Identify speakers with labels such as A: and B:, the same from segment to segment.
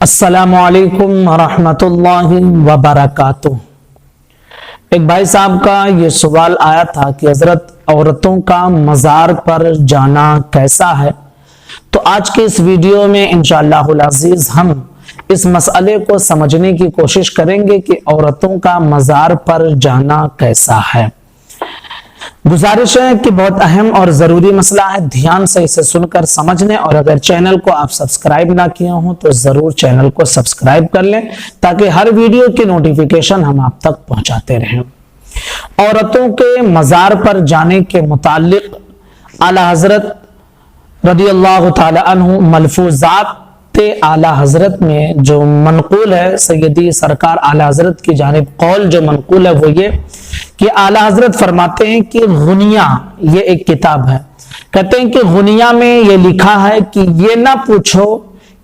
A: السلام علیکم ورحمۃ اللہ وبرکاتہ۔ ایک بھائی صاحب کا یہ سوال آیا تھا کہ حضرت عورتوں کا مزار پر جانا کیسا ہے؟ تو آج کے اس ویڈیو میں انشاءاللہ العزیز ہم اس مسئلے کو سمجھنے کی کوشش کریں گے کہ عورتوں کا مزار پر جانا کیسا ہے۔ گزارش ہے کہ بہت اہم اور ضروری مسئلہ ہے، دھیان سے اسے سن کر سمجھنے، اور اگر چینل کو آپ سبسکرائب نہ کیے ہوں تو ضرور چینل کو سبسکرائب کر لیں تاکہ ہر ویڈیو کی نوٹیفیکیشن ہم آپ تک پہنچاتے رہیں۔ عورتوں کے مزار پر جانے کے متعلق اعلیٰ حضرت رضی اللہ تعالی عنہ ملفوظات اعلیٰ حضرت میں جو منقول ہے، سیدی سرکار اعلیٰ حضرت کی جانب قول جو منقول ہے وہ یہ کہ اعلیٰ حضرت فرماتے ہیں کہ غنیہ، یہ ایک کتاب ہے، کہتے ہیں کہ غنیہ میں یہ لکھا ہے کہ یہ نہ پوچھو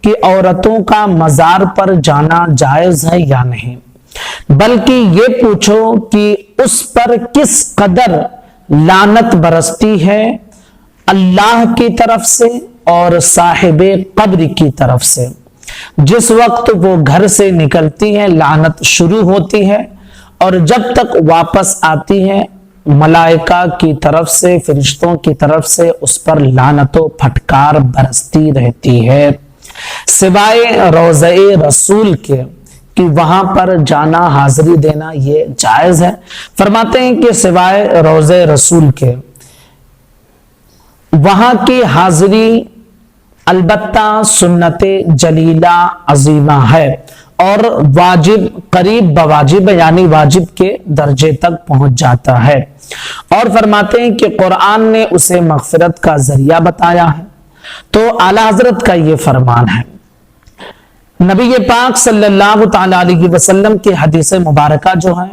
A: کہ عورتوں کا مزار پر جانا جائز ہے یا نہیں، بلکہ یہ پوچھو کہ اس پر کس قدر لعنت برستی ہے اللہ کی طرف سے اور صاحب قبر کی طرف سے۔ جس وقت وہ گھر سے نکلتی ہے لعنت شروع ہوتی ہے، اور جب تک واپس آتی ہے ملائکہ کی طرف سے، فرشتوں کی طرف سے اس پر لعنت و پھٹکار برستی رہتی ہے، سوائے روضہ رسول کے کہ وہاں پر جانا، حاضری دینا یہ جائز ہے۔ فرماتے ہیں کہ سوائے روضہ رسول کے وہاں کی حاضری البتہ سنت جلیلہ عظیمہ ہے اور واجب قریب بواجب یعنی واجب کے درجے تک پہنچ جاتا ہے، اور فرماتے ہیں کہ قرآن نے اسے مغفرت کا ذریعہ بتایا ہے۔ تو اعلیٰ حضرت کا یہ فرمان ہے۔ نبی پاک صلی اللہ تعالی علیہ وسلم کی حدیث مبارکہ جو ہے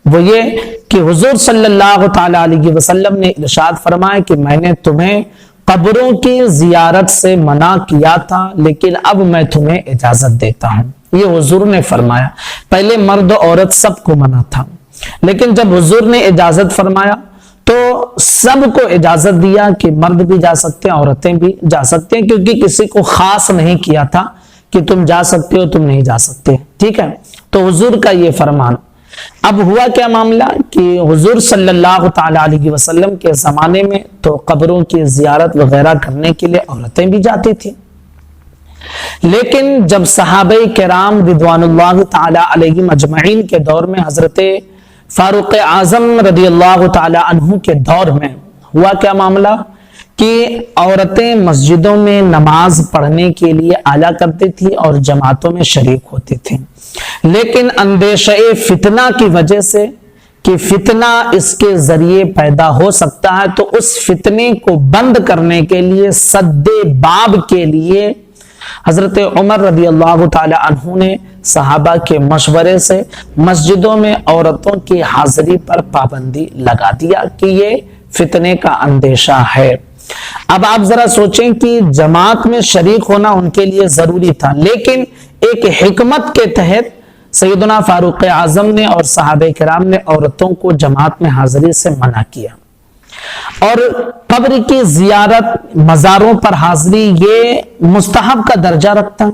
A: وہ یہ کہ حضور صلی اللہ تعالی علیہ وسلم نے ارشاد فرمایا کہ میں نے تمہیں قبروں کی زیارت سے منع کیا تھا لیکن اب میں تمہیں اجازت دیتا ہوں۔ یہ حضور نے فرمایا، پہلے مرد و عورت سب کو منع تھا، لیکن جب حضور نے اجازت فرمایا تو سب کو اجازت دیا کہ مرد بھی جا سکتے ہیں، عورتیں بھی جا سکتے ہیں، کیونکہ کسی کو خاص نہیں کیا تھا کہ تم جا سکتے ہو تم نہیں جا سکتے، ٹھیک ہے۔ تو حضور کا یہ فرمان۔ اب ہوا کیا معاملہ کہ حضور صلی اللہ تعالی علیہ وسلم کے زمانے میں تو قبروں کی زیارت وغیرہ کرنے کے لیے عورتیں بھی جاتی تھیں، لیکن جب صحابہ کرام رضوان اللہ تعالی علیہم اجمعین کے دور میں، حضرت فاروق اعظم رضی اللہ تعالی عنہ کے دور میں ہوا کیا معاملہ کہ عورتیں مسجدوں میں نماز پڑھنے کے لیے آیا کرتی تھی اور جماعتوں میں شریک ہوتی تھیں، لیکن اندیشہ فتنہ کی وجہ سے کہ فتنہ اس کے ذریعے پیدا ہو سکتا ہے، تو اس فتنے کو بند کرنے کے لیے، سد باب کے لیے حضرت عمر رضی اللہ تعالی عنہ نے صحابہ کے مشورے سے مسجدوں میں عورتوں کی حاضری پر پابندی لگا دیا کہ یہ فتنے کا اندیشہ ہے۔ اب آپ ذرا سوچیں کہ جماعت میں شریک ہونا ان کے لیے ضروری تھا، لیکن ایک حکمت کے تحت سیدنا فاروق اعظم نے اور صحابہ کرام نے عورتوں کو جماعت میں حاضری سے منع کیا، اور قبر کی زیارت، مزاروں پر حاضری یہ مستحب کا درجہ رکھتا ہے۔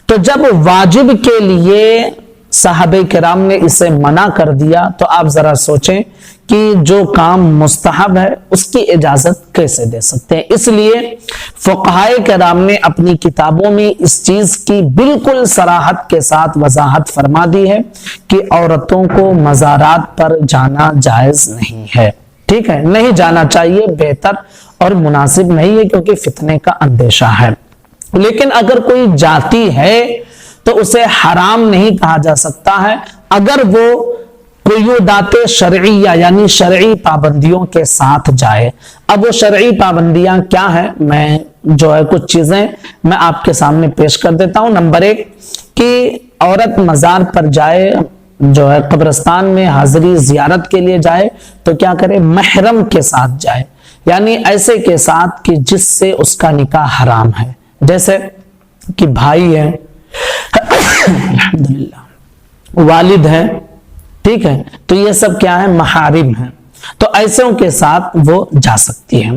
A: تو جب واجب کے لیے صحابہ کرام نے اسے منع کر دیا تو آپ ذرا سوچیں کہ جو کام مستحب ہے اس کی اجازت کیسے دے سکتے ہیں۔ اس لیے فقہائے کرام نے اپنی کتابوں میں اس چیز کی بالکل صراحت کے ساتھ وضاحت فرما دی ہے کہ عورتوں کو مزارات پر جانا جائز نہیں ہے، ٹھیک ہے، نہیں جانا چاہیے، بہتر اور مناسب نہیں ہے کیونکہ فتنے کا اندیشہ ہے۔ لیکن اگر کوئی جاتی ہے تو اسے حرام نہیں کہا جا سکتا ہے اگر وہ قیودات شرعیہ یعنی شرعی پابندیوں کے ساتھ جائے۔ اب وہ شرعی پابندیاں کیا ہیں، میں جو ہے کچھ چیزیں میں آپ کے سامنے پیش کر دیتا ہوں۔ نمبر 1 کہ عورت مزار پر جائے، جو ہے قبرستان میں حاضری زیارت کے لیے جائے تو کیا کرے، محرم کے ساتھ جائے، یعنی ایسے کے ساتھ کہ جس سے اس کا نکاح حرام ہے، جیسے کہ بھائی ہے، الحمدللہ والد ہے، ٹھیک ہے، تو یہ سب کیا ہے، محارم ہیں، تو ایسوں کے ساتھ وہ جا سکتی ہیں۔